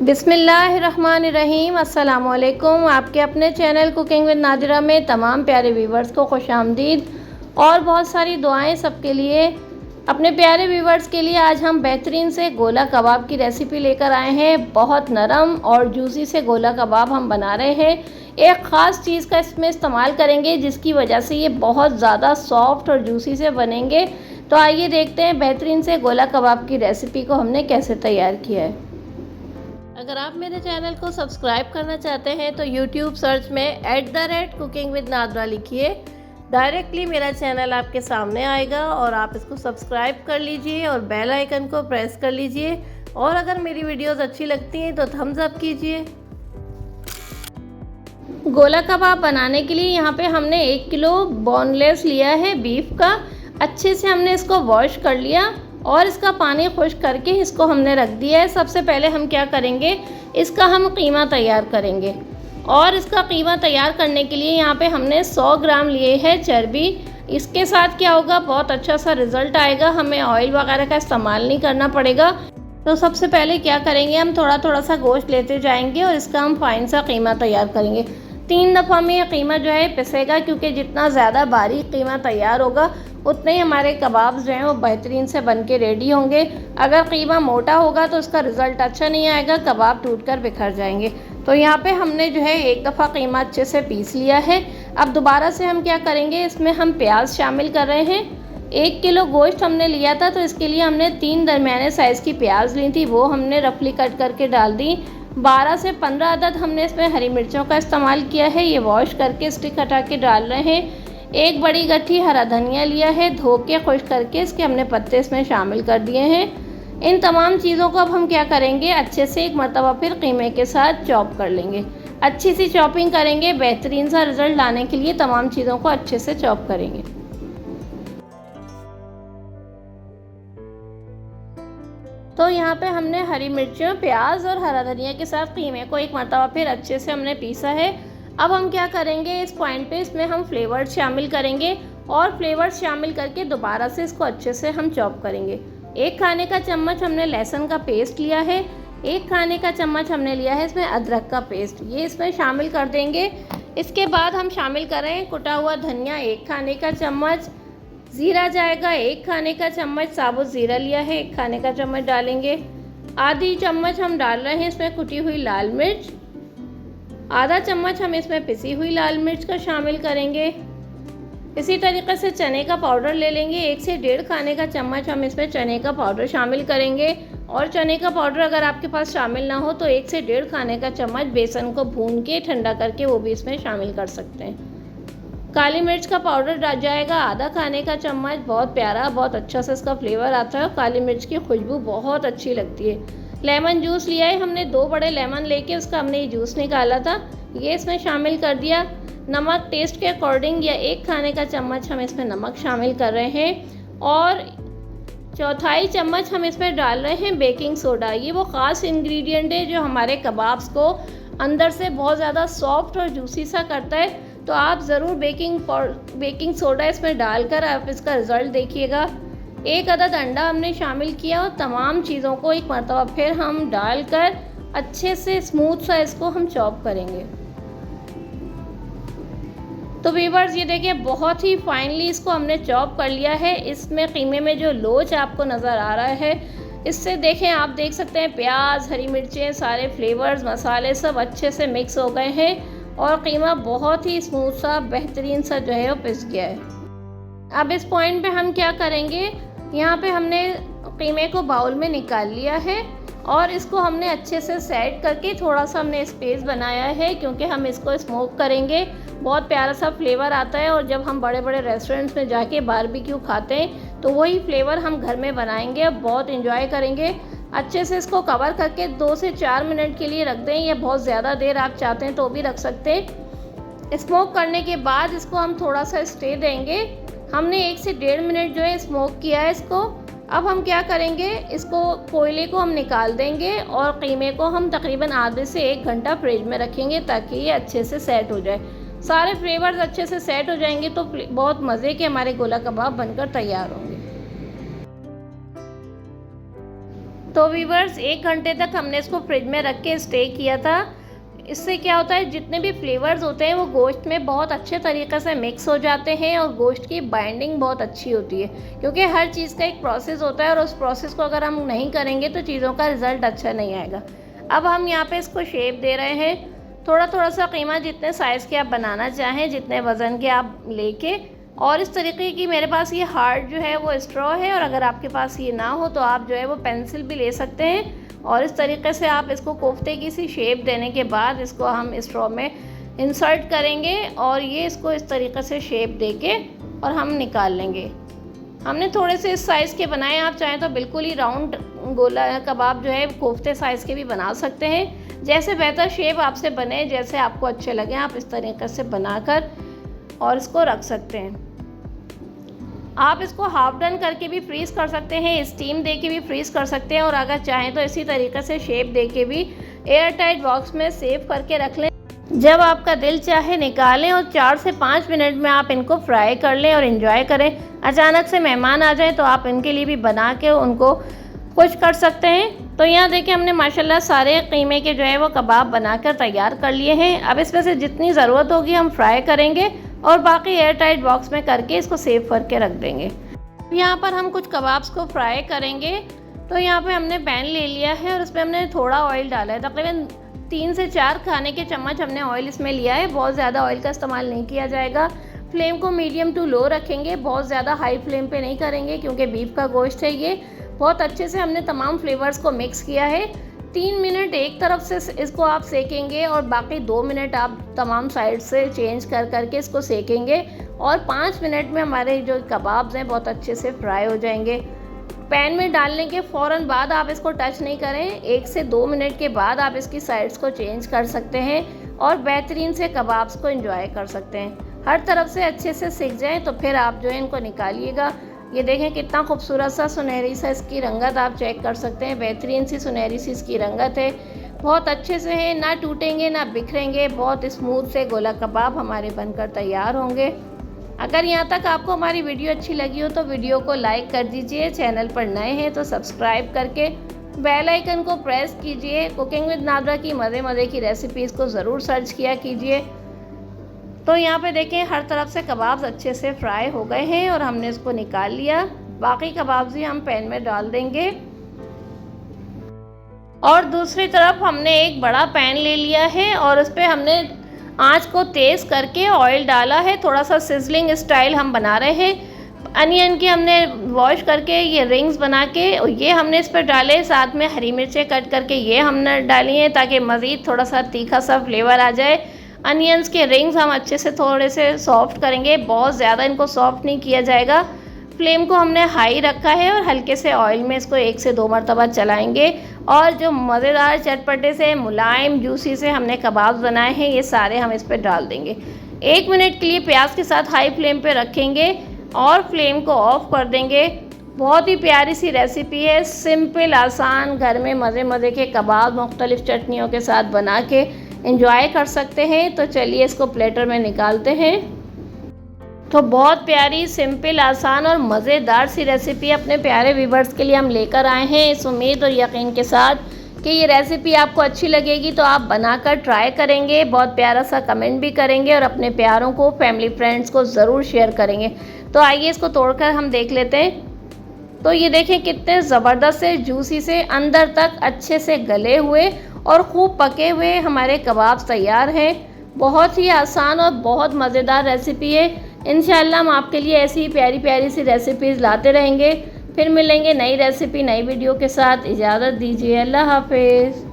बिस्मिल्लाहिर्रहमानिर्रहीम। अस्सलामुअलैकुम। आपके अपने चैनल कुकिंग विद नादिरा में तमाम प्यारे व्यूवर्स को खुशामदीद और बहुत सारी दुआएं सबके लिए। अपने प्यारे व्यूवर्स के लिए आज हम बेहतरीन से गोला कबाब की रेसिपी लेकर आए हैं। बहुत नरम और जूसी से गोला कबाब हम बना रहे हैं। एक ख़ास चीज़ का इसमें इस्तेमाल करेंगे जिसकी वजह से ये बहुत ज़्यादा सॉफ्ट और जूसी से बनेंगे। तो आइए देखते हैं बेहतरीन से गोला कबाब की रेसिपी को हमने कैसे तैयार किया है। अगर आप मेरे चैनल को सब्सक्राइब करना चाहते हैं तो यूट्यूब सर्च में @कुकिंग विद नादिरा लिखिए। डायरेक्टली मेरा चैनल आपके सामने आएगा और आप इसको सब्सक्राइब कर लीजिए और बेल आइकन को प्रेस कर लीजिए। और अगर मेरी वीडियोस अच्छी लगती हैं तो थम्स अप कीजिए। गोला कबाब बनाने के लिए यहाँ पे हमने 1 किलो बोनलेस लिया है बीफ का। अच्छे से हमने इसको वॉश कर लिया और इसका पानी खुश्क करके इसको हमने रख दिया है। सबसे पहले हम क्या करेंगे, इसका हम कीमा तैयार करेंगे। और इसका कीमा तैयार करने के लिए यहाँ पे हमने 100 ग्राम लिए है चर्बी। इसके साथ क्या होगा, बहुत अच्छा सा रिज़ल्ट आएगा, हमें ऑयल वगैरह का इस्तेमाल नहीं करना पड़ेगा। तो सबसे पहले क्या करेंगे, हम थोड़ा थोड़ा सा गोश्त लेते जाएंगे और इसका हम फाइन सा कीमा तैयार करेंगे। 3 दफ़ा में ये कीमा जो है पिसेगा, क्योंकि जितना ज़्यादा बारीक कीमा तैयार होगा उतने ही हमारे कबाब जो हैं वो बेहतरीन से बन के रेडी होंगे। अगर कीमा मोटा होगा तो उसका रिज़ल्ट अच्छा नहीं आएगा, कबाब टूटकर बिखर जाएंगे। तो यहाँ पे हमने जो है 1 दफ़ा कीमा अच्छे से पीस लिया है। अब दोबारा से हम क्या करेंगे, इसमें हम प्याज शामिल कर रहे हैं। 1 किलो गोश्त हमने लिया था तो इसके लिए हमने 3 दरमियाने साइज़ की प्याज ली थी, वो हमने रफली कट करके डाल दी। 12 से 15 अदद हमने इसमें हरी मिर्चों का इस्तेमाल किया है, ये वॉश करके स्टिक हटा के डाल रहे हैं। 1 बड़ी गट्ठी हरा धनिया लिया है, धो के खुश्क करके इसके हमने पत्ते इसमें शामिल कर दिए हैं। इन तमाम चीज़ों को अब हम क्या करेंगे, अच्छे से एक मरतबा फिर कीमे के साथ चॉप कर लेंगे। अच्छी सी चॉपिंग करेंगे, बेहतरीन सा रिज़ल्ट लाने के लिए तमाम चीज़ों को अच्छे से चॉप करेंगे। तो यहाँ पे हमने हरी मिर्चों, प्याज और हरा धनिया के साथ कीमे को एक मरतबा फिर अच्छे से हमने पीसा है। अब हम क्या करेंगे, इस पॉइंट पे इसमें हम फ्लेवर्स शामिल करेंगे और फ्लेवर्स शामिल करके दोबारा से इसको अच्छे से हम चॉप करेंगे। 1 खाने का चम्मच हमने लहसुन का पेस्ट लिया है। 1 खाने का चम्मच हमने लिया है इसमें अदरक का पेस्ट, ये इसमें शामिल कर देंगे। इसके बाद हम शामिल करें कुटा हुआ धनिया 1 खाने का चम्मच, ज़ीरा जाएगा 1 खाने का चम्मच, साबुत ज़ीरा लिया है 1 खाने का चम्मच डालेंगे। आधी चम्मच हम डाल रहे हैं इसमें कुटी हुई लाल मिर्च। आधा चम्मच हम इसमें पिसी हुई लाल मिर्च का शामिल करेंगे। इसी तरीके से चने का पाउडर ले लेंगे। 1 से 1.5 खाने का चम्मच हम इसमें चने का पाउडर शामिल करेंगे। और चने का पाउडर अगर आपके पास शामिल ना हो तो 1 से 1.5 खाने का चम्मच बेसन को भून के ठंडा करके वो भी इसमें शामिल कर सकते हैं। काली मिर्च का पाउडर डाल जाएगा आधा खाने का चम्मच। बहुत प्यारा, बहुत अच्छा सा इसका फ्लेवर आता है। काली मिर्च की खुशबू बहुत अच्छी लगती है। लेमन जूस लिया है हमने, 2 बड़े लेमन लेके उसका हमने ये जूस निकाला था, ये इसमें शामिल कर दिया। नमक टेस्ट के अकॉर्डिंग या 1 खाने का चम्मच हम इसमें नमक शामिल कर रहे हैं। और 1/4 चम्मच हम इसमें डाल रहे हैं बेकिंग सोडा। ये वो ख़ास इंग्रेडिएंट है जो हमारे कबाब्स को अंदर से बहुत ज़्यादा सॉफ्ट और जूसी सा करता है। तो आप ज़रूर बेकिंग सोडा इसमें डालकर आप इसका रिज़ल्ट देखिएगा। 1 अदद अंडा हमने शामिल किया और तमाम चीज़ों को एक मरतबा फिर हम डालकर अच्छे से स्मूथ सा इसको हम चॉप करेंगे। तो व्यूअर्स ये देखिए बहुत ही फाइनली इसको हमने चॉप कर लिया है। इसमें कीमे में जो लोच आपको नज़र आ रहा है, इससे देखें, आप देख सकते हैं प्याज, हरी मिर्चें, सारे फ्लेवर्स, मसाले सब अच्छे से मिक्स हो गए हैं और कीमा बहुत ही स्मूथ सा बेहतरीन सा जो है वो पिस गया है। अब इस पॉइंट पे हम क्या करेंगे, यहाँ पे हमने कीमे को बाउल में निकाल लिया है और इसको हमने अच्छे से सेट करके थोड़ा सा हमने स्पेस बनाया है, क्योंकि हम इसको स्मोक करेंगे। बहुत प्यारा सा फ्लेवर आता है और जब हम बड़े बड़े रेस्टोरेंट्स में जाके बारबेक्यू खाते हैं तो वही फ्लेवर हम घर में बनाएंगे, बहुत इंजॉय करेंगे। अच्छे से इसको कवर करके 2 से 4 मिनट के लिए रख दें, या बहुत ज़्यादा देर आप चाहते हैं तो भी रख सकते हैं। स्मोक करने के बाद इसको हम थोड़ा सा स्टे देंगे। हमने 1 से 1.5 मिनट जो है स्मोक किया है इसको। अब हम क्या करेंगे, इसको कोयले को हम निकाल देंगे और कीमे को हम तकरीबन आधे से 1 घंटा फ्रिज में रखेंगे ताकि ये अच्छे से सेट हो जाए। सारे फ्लेवर्स अच्छे से सेट हो जाएंगे तो बहुत मज़े के हमारे गोला कबाब बनकर तैयार होंगे। तो व्यूअर्स 1 घंटे तक हमने इसको फ्रिज में रख के स्टे किया था। इससे क्या होता है, जितने भी फ्लेवर्स होते हैं वो गोश्त में बहुत अच्छे तरीक़े से मिक्स हो जाते हैं और गोश्त की बाइंडिंग बहुत अच्छी होती है, क्योंकि हर चीज़ का एक प्रोसेस होता है और उस प्रोसेस को अगर हम नहीं करेंगे तो चीज़ों का रिज़ल्ट अच्छा नहीं आएगा। अब हम यहाँ पे इसको शेप दे रहे हैं, थोड़ा थोड़ा सा कीमा जितने साइज़ के आप बनाना चाहें, जितने वज़न के आप लेके। और इस तरीके की मेरे पास ये हार्ड जो है वो स्ट्रॉ है, और अगर आपके पास ये ना हो तो आप जो है वो पेंसिल भी ले सकते हैं। और इस तरीके से आप इसको कोफ्ते की सी शेप देने के बाद इसको हम स्ट्रॉ में इंसर्ट करेंगे और ये इसको इस तरीके से शेप देके और हम निकाल लेंगे। हमने थोड़े से इस साइज़ के बनाए, आप चाहें तो बिल्कुल ही राउंड गोला कबाब जो है कोफ्ते साइज़ के भी बना सकते हैं। जैसे बेहतर शेप आपसे बने, जैसे आपको अच्छे लगे, आप इस तरीके से बनाकर और इसको रख सकते हैं। आप इसको हाफ डन करके भी फ्रीज़ कर सकते हैं, स्टीम दे के भी फ्रीज़ कर सकते हैं, और अगर चाहें तो इसी तरीके से शेप दे के भी एयर टाइट बॉक्स में सेव करके रख लें। जब आपका दिल चाहे निकालें और 4 से 5 मिनट में आप इनको फ्राई कर लें और एंजॉय करें। अचानक से मेहमान आ जाए तो आप इनके लिए भी बना के उनको खुश कर सकते हैं। तो यहाँ देखिए हमने माशाल्लाह सारे कीमे के जो है वो कबाब बनाकर तैयार कर लिए हैं। अब इसमें से जितनी ज़रूरत होगी हम फ्राई करेंगे और बाकी एयर टाइट बॉक्स में करके इसको सेव करके रख देंगे। यहाँ पर हम कुछ कबाब्स को फ्राई करेंगे। तो यहाँ पे हमने पैन ले लिया है और उसमें हमने थोड़ा ऑयल डाला है, तकरीबन 3 से 4 खाने के चम्मच हमने ऑयल इसमें लिया है। बहुत ज़्यादा ऑयल का इस्तेमाल नहीं किया जाएगा। फ्लेम को मीडियम टू लो रखेंगे, बहुत ज़्यादा हाई फ्लेम पे नहीं करेंगे, क्योंकि बीफ का गोश्त है ये। बहुत अच्छे से हमने तमाम फ्लेवर्स को मिक्स किया है। 3 मिनट एक तरफ से इसको आप सेकेंगे और बाकी 2 मिनट आप तमाम साइड से चेंज कर करके इसको सेकेंगे, और 5 मिनट में हमारे जो कबाब्स हैं बहुत अच्छे से फ्राई हो जाएंगे। पैन में डालने के फ़ौरन बाद आप इसको टच नहीं करें, 1 से 2 मिनट के बाद आप इसकी साइड्स को चेंज कर सकते हैं और बेहतरीन से कबाब्स को एंजॉय कर सकते हैं। हर तरफ से अच्छे से सिक जाएं तो फिर आप जो है इनको निकालिएगा। ये देखें कितना खूबसूरत सा सुनहरी सा इसकी रंगत आप चेक कर सकते हैं, बेहतरीन सी सुनहरी सी इसकी रंगत है। बहुत अच्छे से है, ना टूटेंगे ना बिखरेंगे, बहुत स्मूथ से गोला कबाब हमारे बनकर तैयार होंगे। अगर यहाँ तक आपको हमारी वीडियो अच्छी लगी हो तो वीडियो को लाइक कर दीजिए, चैनल पर नए हैं तो सब्सक्राइब करके बेल आइकन को प्रेस कीजिए। कुकिंग विद नादरा की मज़े की रेसिपीज़ को ज़रूर सर्च किया कीजिए। तो यहाँ पे देखें हर तरफ से कबाब्स अच्छे से फ्राई हो गए हैं और हमने इसको निकाल लिया। बाकी कबाब्स भी हम पैन में डाल देंगे। और दूसरी तरफ हमने एक बड़ा पैन ले लिया है और उस पर हमने आंच को तेज़ करके ऑयल डाला है। थोड़ा सा सिजलिंग स्टाइल हम बना रहे हैं। अनियन की हमने वॉश करके ये रिंग्स बना के ये हमने इस पर डाले, साथ में हरी मिर्चें कट करके ये हमने डाली हैं ताकि मज़ीद थोड़ा सा तीखा सा फ्लेवर आ जाए। अनियंस के रिंग्स हम अच्छे से थोड़े से सॉफ्ट करेंगे, बहुत ज़्यादा इनको सॉफ्ट नहीं किया जाएगा। फ्लेम को हमने हाई रखा है और हल्के से ऑयल में इसको 1 से 2 मरतबा चलाएंगे। और जो मज़ेदार चटपटे से मुलायम जूसी से हमने कबाब बनाए हैं ये सारे हम इस पर डाल देंगे। 1 मिनट के लिए प्याज के साथ हाई फ्लेम पे रखेंगे और फ्लेम को ऑफ कर देंगे। बहुत ही प्यारी सी रेसिपी है, सिंपल आसान, घर में मज़े के कबाब मुख्तलिफ़ चटनियों के साथ बना के एंजॉय कर सकते हैं। तो चलिए इसको प्लेटर में निकालते हैं। तो बहुत प्यारी, सिंपल, आसान और मज़ेदार सी रेसिपी अपने प्यारे व्यूअर्स के लिए हम लेकर आए हैं, इस उम्मीद और यकीन के साथ कि ये रेसिपी आपको अच्छी लगेगी। तो आप बनाकर ट्राई करेंगे, बहुत प्यारा सा कमेंट भी करेंगे और अपने प्यारों को, फैमिली फ्रेंड्स को ज़रूर शेयर करेंगे। तो आइए इसको तोड़कर हम देख लेते हैं। तो ये देखें कितने ज़बरदस्त से जूसी से अंदर तक अच्छे से गले हुए और खूब पके हुए हमारे कबाब तैयार हैं। बहुत ही आसान और बहुत मज़ेदार रेसिपी है। इंशाअल्लाह हम आपके लिए ऐसी ही प्यारी सी रेसिपीज़ लाते रहेंगे। फिर मिलेंगे नई रेसिपी नई वीडियो के साथ। इजाज़त दीजिए, अल्लाह हाफिज़।